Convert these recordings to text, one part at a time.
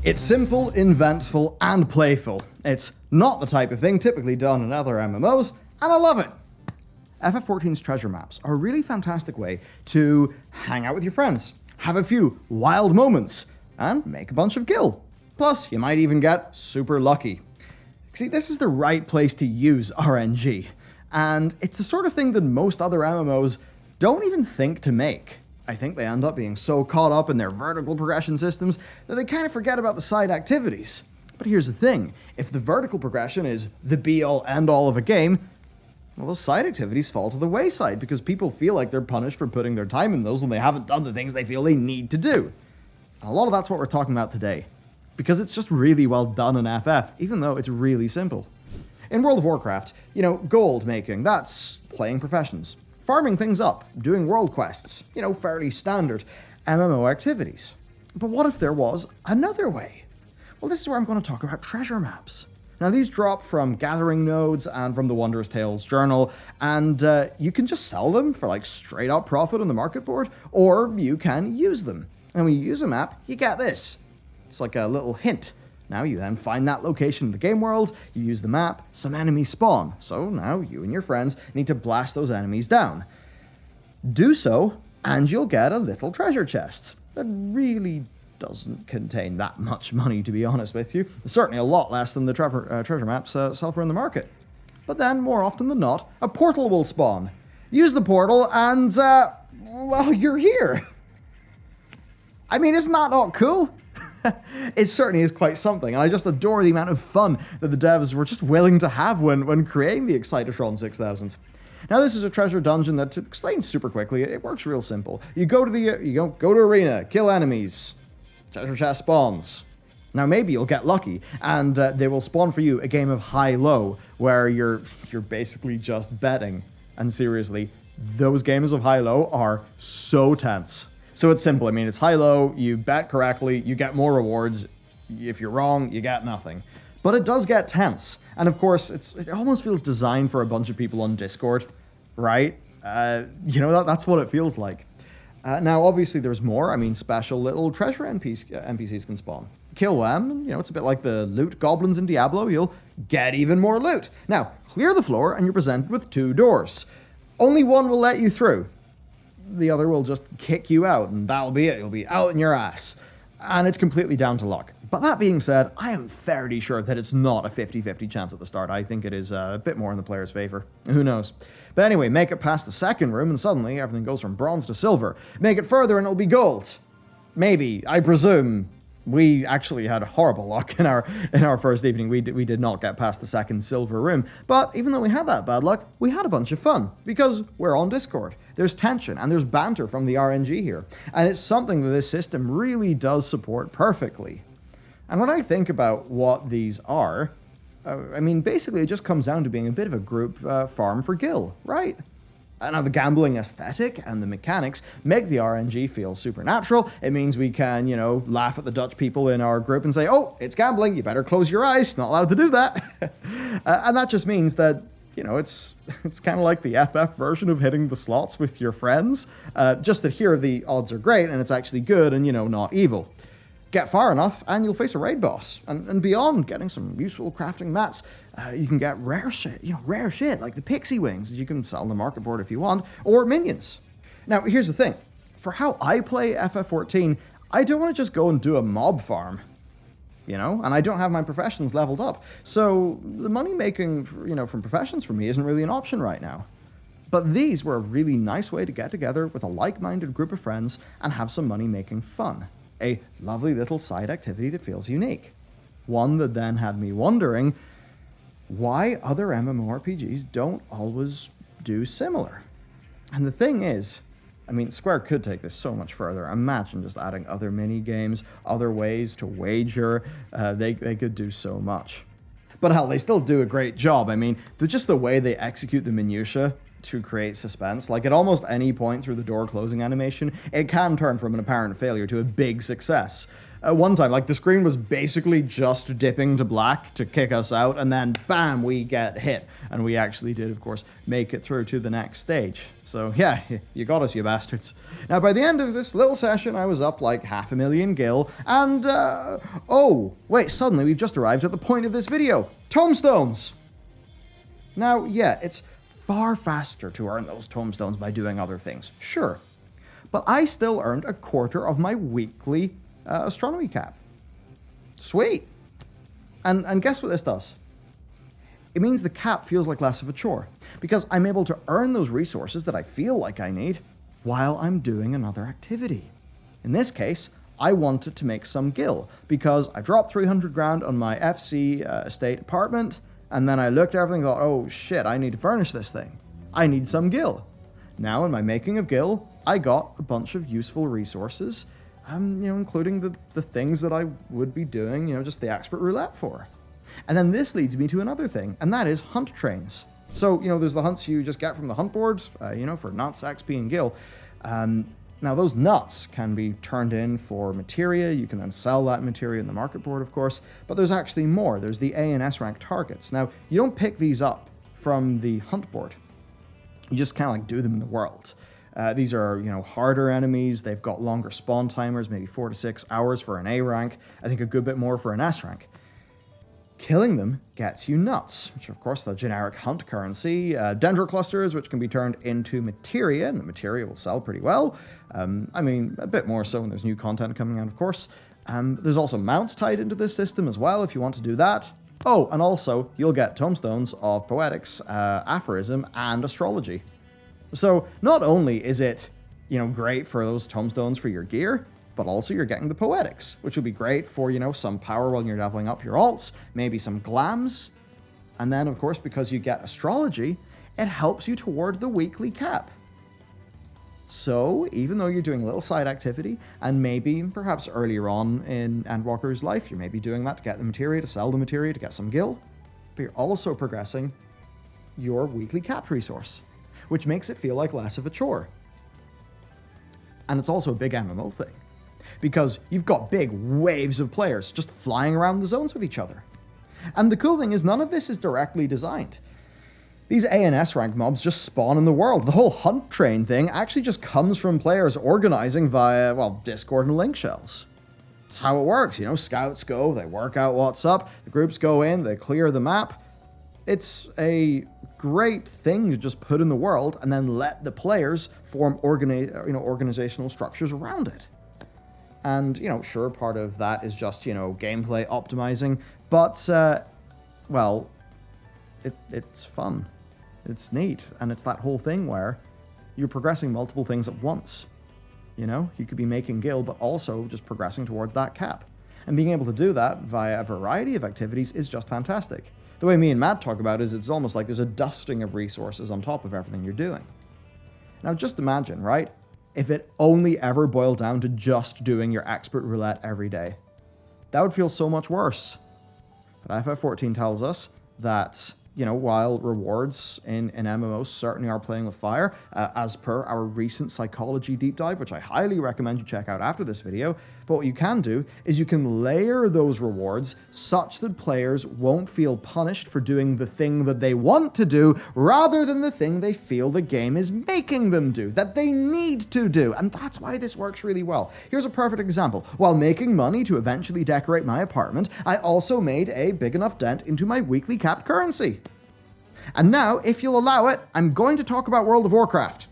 It's simple, inventful, and playful. It's not the type of thing typically done in other MMOs, and I love it. FF14's treasure maps are a really fantastic way to hang out with your friends, have a few wild moments, and make a bunch of gil. Plus, you might even get super lucky. See, this is the right place to use RNG, and it's the sort of thing that most other MMOs don't even think to make. I think they end up being so caught up in their vertical progression systems that they kind of forget about the side activities. But here's the thing, if the vertical progression is the be-all, end-all of a game, well, those side activities fall to the wayside because people feel like they're punished for putting their time in those when they haven't done the things they feel they need to do. And a lot of that's what we're talking about today, because it's just really well done in FF, even though it's really simple. In World of Warcraft, gold making, that's playing professions. Farming things up, doing world quests, fairly standard MMO activities. But what if there was another way? Well, this is where I'm going to talk about treasure maps. Now, these drop from gathering nodes and from the Wondrous Tales journal, and you can just sell them for straight up profit on the market board, or you can use them. And when you use a map, you get this. It's like a little hint. Now you then find that location in the game world, you use the map, some enemies spawn. So now you and your friends need to blast those enemies down. Do so, and you'll get a little treasure chest that really doesn't contain that much money, to be honest with you. It's certainly a lot less than the treasure maps sell for in the market. But then, more often than not, a portal will spawn. Use the portal and, well, you're here. I mean, isn't that not cool? It certainly is quite something, and I just adore the amount of fun that the devs were just willing to have when creating the Excitotron 6000. Now, this is a treasure dungeon that, to explain super quickly, it works real simple. You go to go to arena, kill enemies, treasure chest spawns. Now, maybe you'll get lucky, and they will spawn for you a game of high-low, where you're basically just betting. And seriously, those games of high-low are so tense. So it's simple. I mean, it's high-low, you bet correctly, you get more rewards. If you're wrong, you get nothing. But it does get tense. And of course, it almost feels designed for a bunch of people on Discord, right? That's what it feels like. Now, obviously, there's more. I mean, special little treasure NPCs can spawn. Kill them, it's a bit like the loot goblins in Diablo. You'll get even more loot. Now, clear the floor, and you're presented with 2 doors. Only one will let you through. The other will just kick you out, and that'll be it. You'll be out in your ass. And it's completely down to luck. But that being said, I am fairly sure that it's not a 50-50 chance at the start. I think it is a bit more in the player's favor. Who knows? But anyway, make it past the second room, and suddenly everything goes from bronze to silver. Make it further, and it'll be gold. Maybe, I presume. We actually had horrible luck in our first evening. We did not get past the second silver room. But even though we had that bad luck, we had a bunch of fun because we're on Discord. There's tension and there's banter from the RNG here. And it's something that this system really does support perfectly. And when I think about what these are, basically it just comes down to being a bit of a group farm for gil, right? Now, the gambling aesthetic and the mechanics make the RNG feel supernatural. It means we can, laugh at the Dutch people in our group and say, oh, it's gambling, you better close your eyes, not allowed to do that. And that just means that, it's kind of like the FF version of hitting the slots with your friends, just that here the odds are great and it's actually good and, not evil. Get far enough and you'll face a raid boss. And beyond getting some useful crafting mats, you can get rare shit like the pixie wings that you can sell on the market board if you want, or minions. Now, here's the thing. For how I play FF14, I don't want to just go and do a mob farm, and I don't have my professions leveled up. So the money making, from professions for me isn't really an option right now. But these were a really nice way to get together with a like-minded group of friends and have some money making fun. A lovely little side activity that feels unique. One that then had me wondering why other MMORPGs don't always do similar. And the thing is, Square could take this so much further. Imagine just adding other mini-games, other ways to wager. They could do so much. But hell, they still do a great job. Just the way they execute the minutiae to create suspense. Like, at almost any point through the door closing animation, it can turn from an apparent failure to a big success. At one time, like, the screen was basically just dipping to black to kick us out, and then bam, we get hit. And we actually did, of course, make it through to the next stage. So yeah, you got us, you bastards. Now, by the end of this little session, I was up like 500,000 gil, and oh, wait, suddenly we've just arrived at the point of this video. Tomestones! Now, yeah, it's far faster to earn those tomestones by doing other things, sure. But I still earned a quarter of my weekly astronomy cap. Sweet. And guess what this does? It means the cap feels like less of a chore, because I'm able to earn those resources that I feel like I need while I'm doing another activity. In this case, I wanted to make some gil, because I dropped 300 grand on my FC estate apartment, and then I looked at everything and thought, oh shit, I need to furnish this thing. I need some gil. Now, in my making of gil, I got a bunch of useful resources, including the things that I would be doing, just the expert roulette for. And then this leads me to another thing, and that is hunt trains. So, there's the hunts you just get from the hunt board, for nuts, XP, and gil. Now, those nuts can be turned in for materia. You can then sell that materia in the market board, of course. But there's actually more. There's the A and S rank targets. Now, you don't pick these up from the hunt board. You just kind of like do them in the world. These are, harder enemies. They've got longer spawn timers, maybe 4 to 6 hours for an A rank. I think a good bit more for an S rank. Killing them gets you nuts, which are, of course, the generic hunt currency. Dendroclusters, which can be turned into materia, and the materia will sell pretty well. A bit more so when there's new content coming out, of course. There's also mounts tied into this system as well, if you want to do that. Oh, and also, you'll get tomestones of poetics, aphorism, and astrology. So, not only is it, great for those tomestones for your gear, but also you're getting the poetics, which will be great for, some power while you're leveling up your alts, maybe some glams. And then, of course, because you get astrology, it helps you toward the weekly cap. So, even though you're doing a little side activity, and maybe, perhaps earlier on in Endwalker's life, you're maybe doing that to get the materia, to sell the materia, to get some gil, but you're also progressing your weekly cap resource, which makes it feel like less of a chore. And it's also a big MMO thing, because you've got big waves of players just flying around the zones with each other. And the cool thing is, none of this is directly designed. These A and S rank mobs just spawn in the world. The whole hunt train thing actually just comes from players organizing via, Discord and link shells. It's how it works, scouts go, they work out what's up, the groups go in, they clear the map. It's a great thing to just put in the world and then let the players form organizational structures around it. And, sure, part of that is just, gameplay optimizing, but, it's fun. It's neat, and it's that whole thing where you're progressing multiple things at once. You could be making gil, but also just progressing toward that cap. And being able to do that via a variety of activities is just fantastic. The way me and Matt talk about it is it's almost like there's a dusting of resources on top of everything you're doing. Now, just imagine, right? If it only ever boiled down to just doing your expert roulette every day. That would feel so much worse. But FF14 tells us that, while rewards in MMOs certainly are playing with fire, as per our recent psychology deep dive, which I highly recommend you check out after this video, but what you can do is you can layer those rewards such that players won't feel punished for doing the thing that they want to do, rather than the thing they feel the game is making them do, that they need to do. And that's why this works really well. Here's a perfect example. While making money to eventually decorate my apartment, I also made a big enough dent into my weekly capped currency. And now, if you'll allow it, I'm going to talk about World of Warcraft.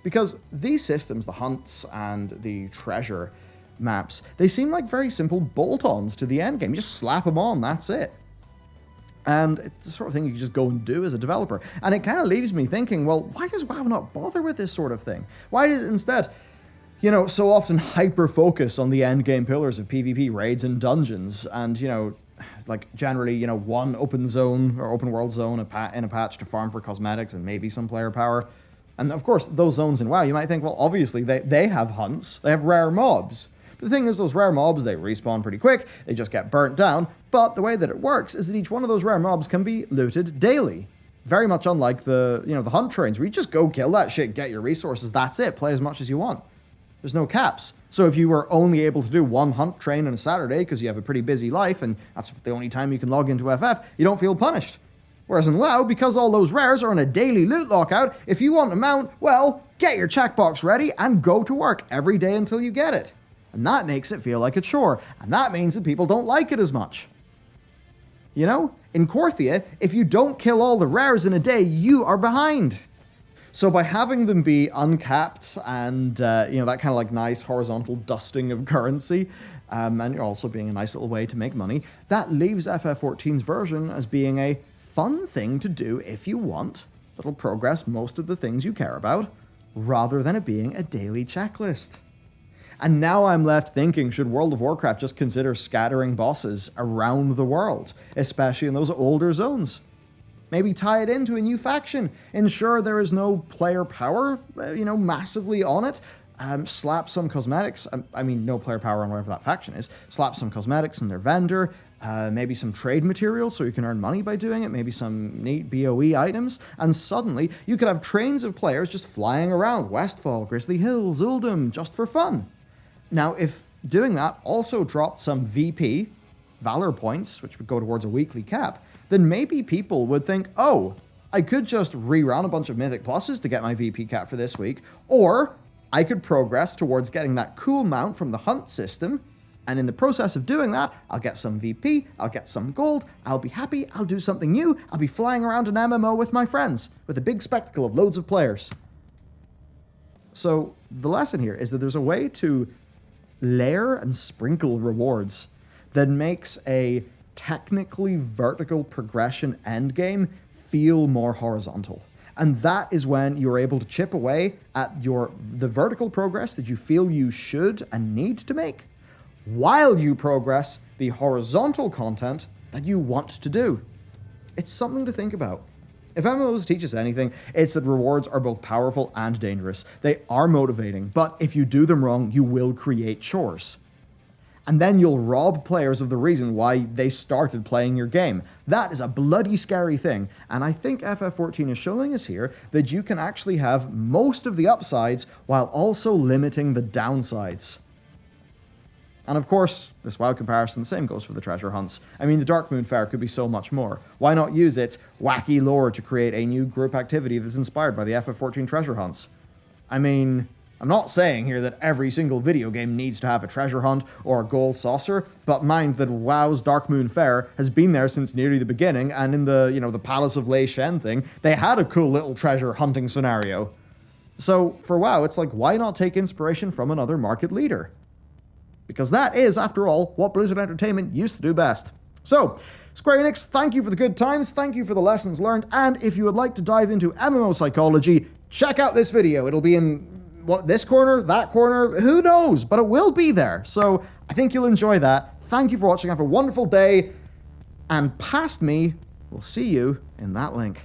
Because these systems, the hunts and the treasure maps, they seem like very simple bolt-ons to the endgame. You just slap them on, that's it. And it's the sort of thing you can just go and do as a developer. And it kind of leaves me thinking, well, why does WoW not bother with this sort of thing? Why does it instead, so often hyper-focus on the endgame pillars of PvP raids and dungeons, and, generally, one open zone or open world zone in a patch to farm for cosmetics and maybe some player power. And of course, those zones in WoW, you might think, well, obviously they have hunts, they have rare mobs. But the thing is, those rare mobs, they respawn pretty quick, they just get burnt down. But the way that it works is that each one of those rare mobs can be looted daily Very much unlike the, the hunt trains, where you just go kill that shit, get your resources, that's it, play as much as you want. There's no caps. So if you were only able to do one hunt train on a Saturday because you have a pretty busy life and that's the only time you can log into FF, you don't feel punished. Whereas in WoW, because all those rares are on a daily loot lockout, if you want a mount, well, get your checkbox ready and go to work every day until you get it. And that makes it feel like a chore, and that means that people don't like it as much. You know, in Korthia, if you don't kill all the rares in a day, you are behind. So by having them be uncapped and, that kind of like nice horizontal dusting of currency, and also being a nice little way to make money, that leaves FF14's version as being a fun thing to do if you want, that'll progress most of the things you care about, rather than it being a daily checklist. And now I'm left thinking, should World of Warcraft just consider scattering bosses around the world, especially in those older zones? Maybe tie it into a new faction, ensure there is no player power, massively on it, slap some cosmetics, no player power on whatever that faction is, slap some cosmetics in their vendor, maybe some trade materials so you can earn money by doing it, maybe some neat BOE items, and suddenly you could have trains of players just flying around Westfall, Grizzly Hills, Uldum, just for fun. Now, if doing that also dropped some VP, Valor points, which would go towards a weekly cap, then maybe people would think, oh, I could just rerun a bunch of Mythic Pluses to get my VP cap for this week, or I could progress towards getting that cool mount from the hunt system, and in the process of doing that, I'll get some VP, I'll get some gold, I'll be happy, I'll do something new, I'll be flying around an MMO with my friends, with a big spectacle of loads of players. So the lesson here is that there's a way to layer and sprinkle rewards that makes a technically vertical progression endgame feel more horizontal. And that is when you're able to chip away at the vertical progress that you feel you should and need to make, while you progress the horizontal content that you want to do. It's something to think about. If MMOs teach us anything, it's that rewards are both powerful and dangerous. They are motivating, but if you do them wrong, you will create chores. And then you'll rob players of the reason why they started playing your game. That is a bloody scary thing, and I think FF14 is showing us here that you can actually have most of the upsides while also limiting the downsides. And of course, this WoW comparison, the same goes for the treasure hunts. The Darkmoon Fair could be so much more. Why not use its wacky lore to create a new group activity that's inspired by the FF14 treasure hunts? I'm not saying here that every single video game needs to have a treasure hunt or a gold saucer, but mind that WoW's Darkmoon Fair has been there since nearly the beginning, and in the Palace of Lei Shen thing, they had a cool little treasure hunting scenario. So for WoW, it's like, why not take inspiration from another market leader? Because that is, after all, what Blizzard Entertainment used to do best. So, Square Enix, thank you for the good times, thank you for the lessons learned, and if you would like to dive into MMO psychology, check out this video. It'll be in this corner, that corner, who knows, but it will be there. So, I think you'll enjoy that. Thank you for watching, have a wonderful day, and past me, we'll see you in that link.